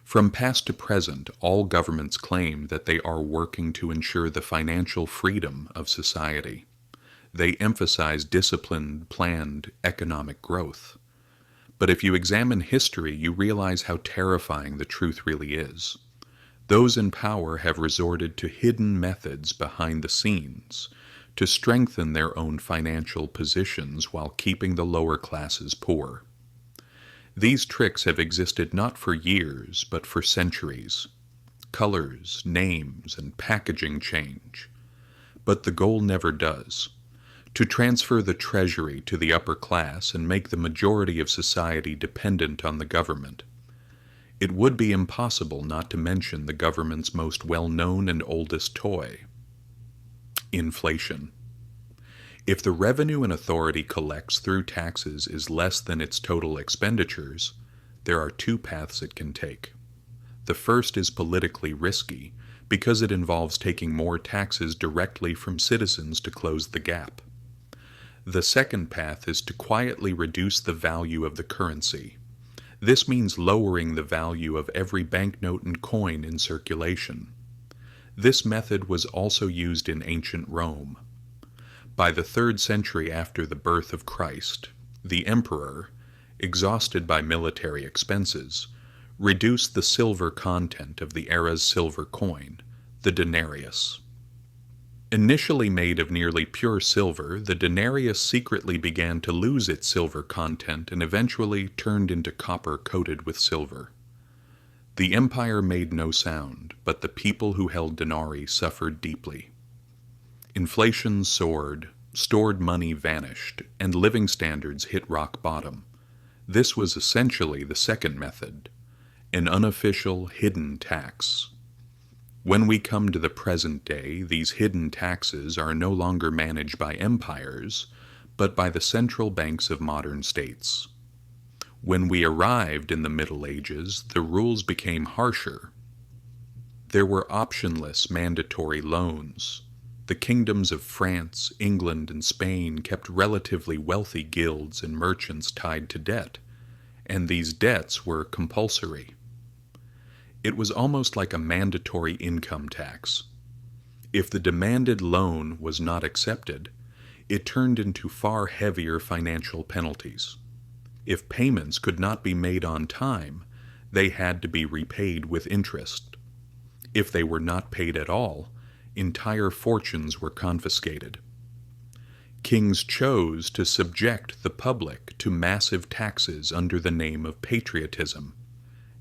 From past to present, all governments claim that they are working to ensure the financial freedom of society. They emphasize disciplined, planned economic growth. But if you examine history, you realize how terrifying the truth really is. Those in power have resorted to hidden methods behind the scenes to strengthen their own financial positions while keeping the lower classes poor. These tricks have existed not for years, but for centuries. Colors, names, and packaging change. But the goal never does: to transfer the treasury to the upper class and make the majority of society dependent on the government. It would be impossible not to mention the government's most well-known and oldest toy: inflation. If the revenue an authority collects through taxes is less than its total expenditures, there are two paths it can take. The first is politically risky because it involves taking more taxes directly from citizens to close the gap. The second path is to quietly reduce the value of the currency. This means lowering the value of every banknote and coin in circulation. This method was also used in ancient Rome. By the 3rd century after the birth of Christ, the emperor, exhausted by military expenses, reduced the silver content of the era's silver coin, the denarius. Initially made of nearly pure silver, the denarius secretly began to lose its silver content and eventually turned into copper coated with silver. The empire made no sound, but the people who held denarii suffered deeply. Inflation soared, stored money vanished, and living standards hit rock bottom. This was essentially the second method: an unofficial, hidden tax. When we come to the present day, these hidden taxes are no longer managed by empires, but by the central banks of modern states. When we arrived in the Middle Ages, the rules became harsher. There were optionless mandatory loans. The kingdoms of France, England, and Spain kept relatively wealthy guilds and merchants tied to debt, and these debts were compulsory. It was almost like a mandatory income tax. If the demanded loan was not accepted, it turned into far heavier financial penalties. If payments could not be made on time, they had to be repaid with interest. If they were not paid at all, entire fortunes were confiscated. Kings chose to subject the public to massive taxes under the name of patriotism,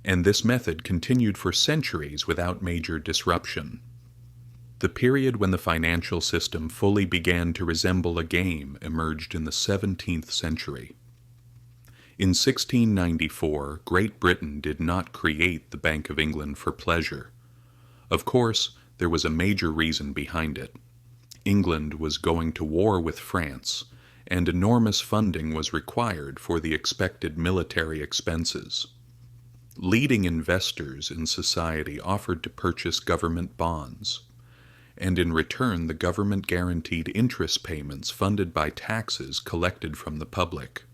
and this method continued for centuries without major disruption. The period when the financial system fully began to resemble a game emerged in the 17th century. In 1694, Great Britain did not create the Bank of England for pleasure. Of course, there was a major reason behind it. England was going to war with France, and enormous funding was required for the expected military expenses. Leading investors in society offered to purchase government bonds, and in return the government guaranteed interest payments funded by taxes collected from the public.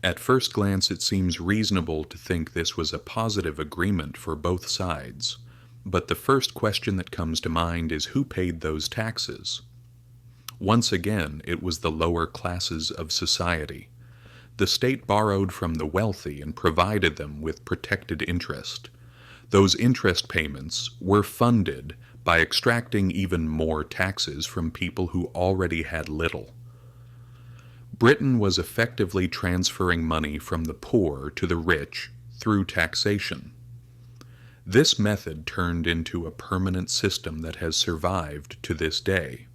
At first glance, it seems reasonable to think this was a positive agreement for both sides. But the first question that comes to mind is who paid those taxes? Once again, it was the lower classes of society. The state borrowed from the wealthy and provided them with protected interest. Those interest payments were funded by extracting even more taxes from people who already had little. Britain was effectively transferring money from the poor to the rich through taxation. This method turned into a permanent system that has survived to this day.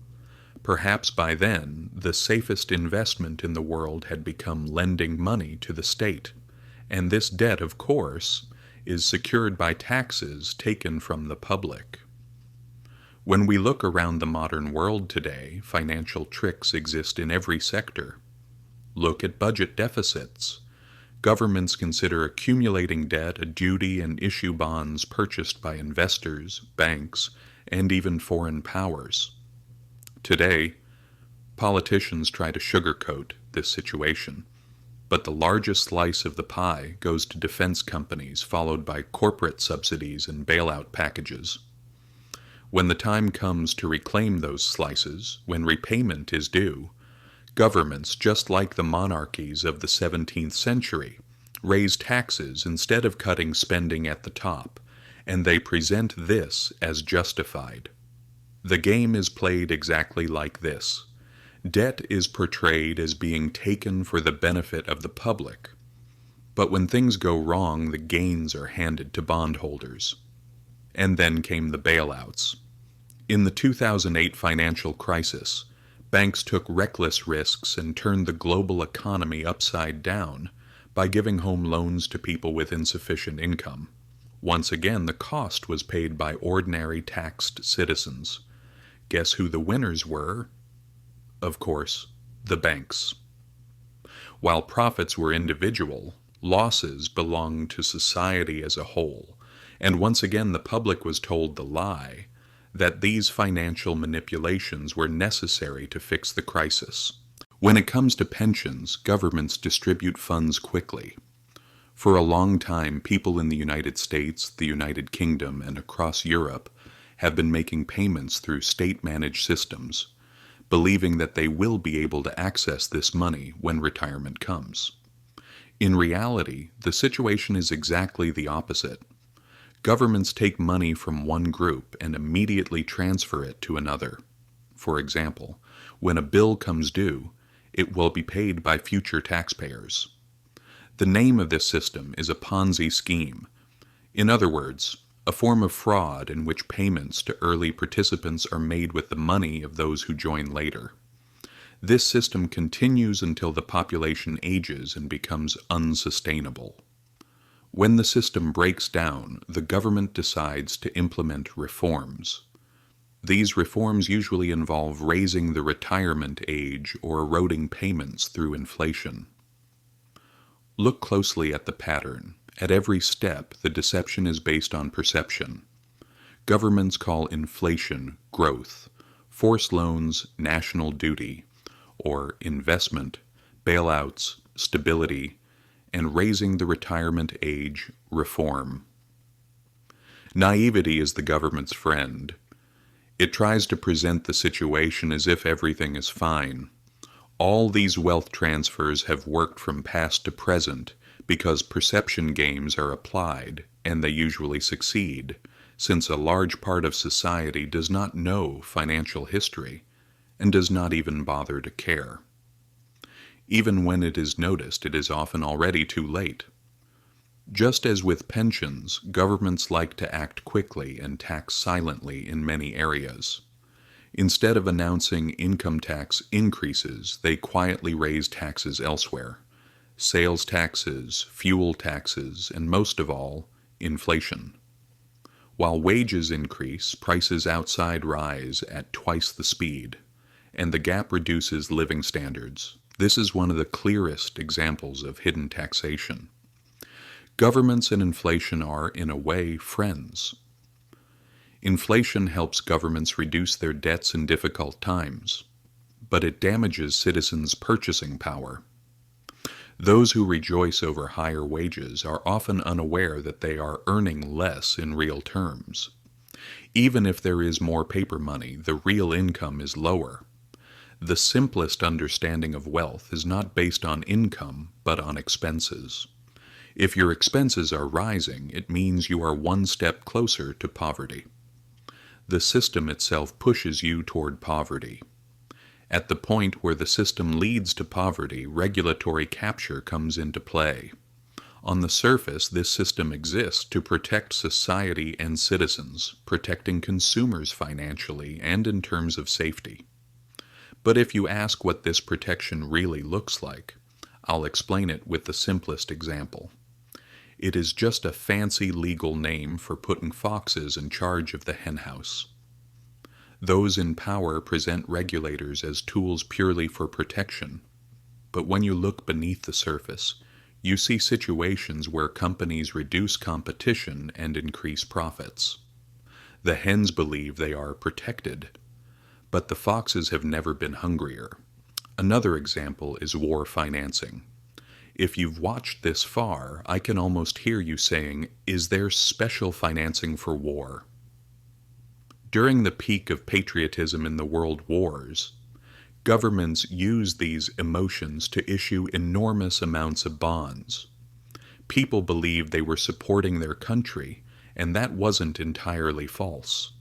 Perhaps by then, the safest investment in the world had become lending money to the state, and this debt, of course, is secured by taxes taken from the public. When we look around the modern world today, financial tricks exist in every sector. Look at budget deficits. Governments consider accumulating debt a duty and issue bonds purchased by investors, banks, and even foreign powers. Today, politicians try to sugarcoat this situation. But the largest slice of the pie goes to defense companies, followed by corporate subsidies and bailout packages. When the time comes to reclaim those slices, when repayment is due, governments, just like the monarchies of the 17th century, raise taxes instead of cutting spending at the top, and they present this as justified. The game is played exactly like this. Debt is portrayed as being taken for the benefit of the public, but when things go wrong, the gains are handed to bondholders. And then came the bailouts. In the 2008 financial crisis, banks took reckless risks and turned the global economy upside down by giving home loans to people with insufficient income. Once again, the cost was paid by ordinary taxed citizens. Guess who the winners were? Of course, the banks. While profits were individual, losses belonged to society as a whole, and once again the public was told the lie that these financial manipulations were necessary to fix the crisis. When it comes to pensions, governments distribute funds quickly. For a long time, people in the United States, the United Kingdom, and across Europe have been making payments through state-managed systems, believing that they will be able to access this money when retirement comes. In reality, the situation is exactly the opposite. Governments take money from one group and immediately transfer it to another. For example, when a bill comes due, it will be paid by future taxpayers. The name of this system is a Ponzi scheme. In other words, a form of fraud in which payments to early participants are made with the money of those who join later. This system continues until the population ages and becomes unsustainable. When the system breaks down, the government decides to implement reforms. These reforms usually involve raising the retirement age or eroding payments through inflation. Look closely at the pattern. At every step, the deception is based on perception. Governments call inflation growth, forced loans national duty, or investment, bailouts, stability, and raising the retirement age reform. Naivety is the government's friend. It tries to present the situation as if everything is fine. All these wealth transfers have worked from past to present because perception games are applied, and they usually succeed, since a large part of society does not know financial history and does not even bother to care. Even when it is noticed, it is often already too late. Just as with pensions, governments like to act quickly and tax silently in many areas. Instead of announcing income tax increases, they quietly raise taxes elsewhere. Sales taxes, fuel taxes, and most of all, inflation. While wages increase, prices outside rise at twice the speed, and the gap reduces living standards. This is one of the clearest examples of hidden taxation. Governments and inflation are, in a way, friends. Inflation helps governments reduce their debts in difficult times, but it damages citizens' purchasing power. Those who rejoice over higher wages are often unaware that they are earning less in real terms. Even if there is more paper money, the real income is lower. The simplest understanding of wealth is not based on income, but on expenses. If your expenses are rising, it means you are one step closer to poverty. The system itself pushes you toward poverty. At the point where the system leads to poverty, regulatory capture comes into play. On the surface, this system exists to protect society and citizens, protecting consumers financially and in terms of safety. But if you ask what this protection really looks like, I'll explain it with the simplest example. It is just a fancy legal name for putting foxes in charge of the henhouse. Those in power present regulators as tools purely for protection, but when you look beneath the surface, you see situations where companies reduce competition and increase profits. The hens believe they are protected, but the foxes have never been hungrier. Another example is war financing. If you've watched this far, I can almost hear you saying, is there special financing for war? During the peak of patriotism in the world wars, governments used these emotions to issue enormous amounts of bonds. People believed they were supporting their country, and that wasn't entirely false.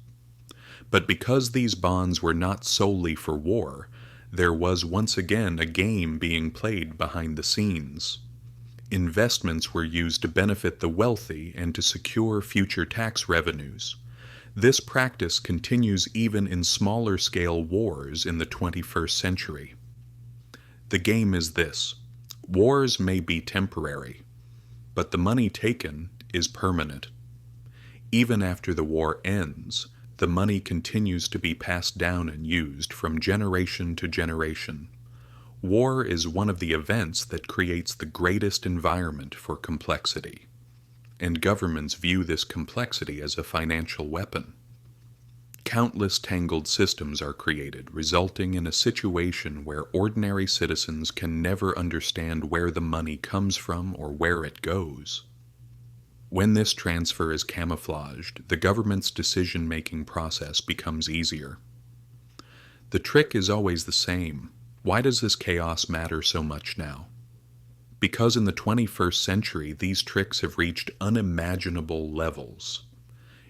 But because these bonds were not solely for war, there was once again a game being played behind the scenes. Investments were used to benefit the wealthy and to secure future tax revenues. This practice continues even in smaller scale wars in the 21st century. The game is this: wars may be temporary, but the money taken is permanent. Even after the war ends, the money continues to be passed down and used from generation to generation. War is one of the events that creates the greatest environment for complexity, and governments view this complexity as a financial weapon. Countless tangled systems are created, resulting in a situation where ordinary citizens can never understand where the money comes from or where it goes. When this transfer is camouflaged, the government's decision-making process becomes easier. The trick is always the same. Why does this chaos matter so much now? Because in the 21st century, these tricks have reached unimaginable levels.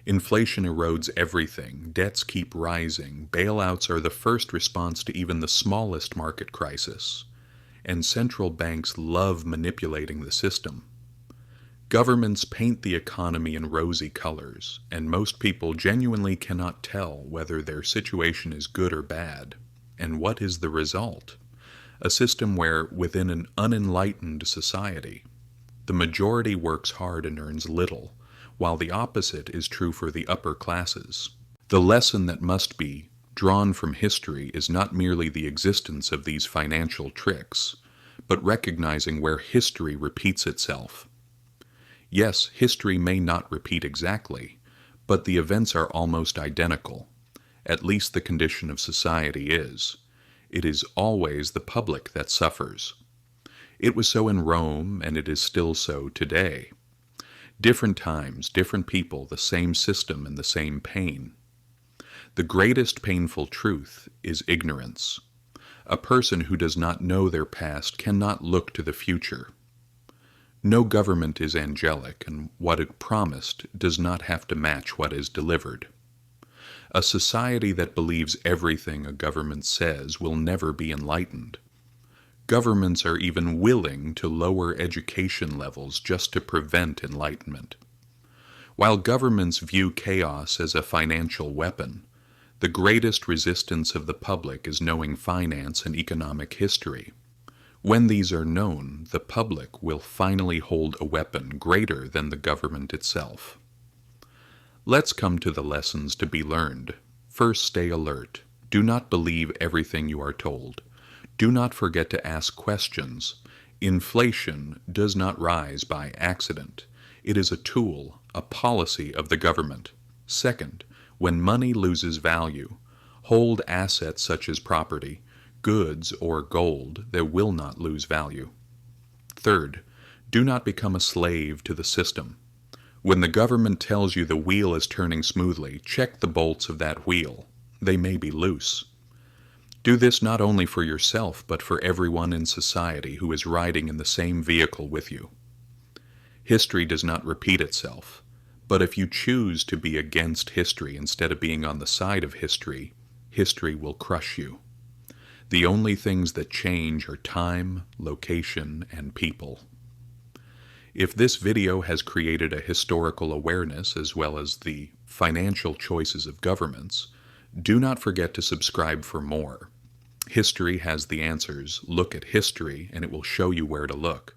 Inflation erodes everything, debts keep rising, bailouts are the first response to even the smallest market crisis, and central banks love manipulating the system. Governments paint the economy in rosy colors, and most people genuinely cannot tell whether their situation is good or bad. And what is the result? A system where, within an unenlightened society, the majority works hard and earns little, while the opposite is true for the upper classes. The lesson that must be drawn from history is not merely the existence of these financial tricks, but recognizing where history repeats itself. Yes, history may not repeat exactly, but the events are almost identical. At least the condition of society is. It is always the public that suffers. It was so in Rome, and it is still so today. Different times, different people, the same system and the same pain. The greatest painful truth is ignorance. A person who does not know their past cannot look to the future. No government is angelic, and what it promised does not have to match what is delivered. A society that believes everything a government says will never be enlightened. Governments are even willing to lower education levels just to prevent enlightenment. While governments view chaos as a financial weapon, the greatest resistance of the public is knowing finance and economic history. When these are known, the public will finally hold a weapon greater than the government itself. Let's come to the lessons to be learned. First, stay alert. Do not believe everything you are told. Do not forget to ask questions. Inflation does not rise by accident. It is a tool, a policy of the government. Second, when money loses value, hold assets such as property, goods, or gold that will not lose value. Third, do not become a slave to the system. When the government tells you the wheel is turning smoothly, check the bolts of that wheel. They may be loose. Do this not only for yourself, but for everyone in society who is riding in the same vehicle with you. History does not repeat itself, but if you choose to be against history instead of being on the side of history, history will crush you. The only things that change are time, location, and people. If this video has created a historical awareness as well as the financial choices of governments, do not forget to subscribe for more. History has the answers. Look at history and it will show you where to look.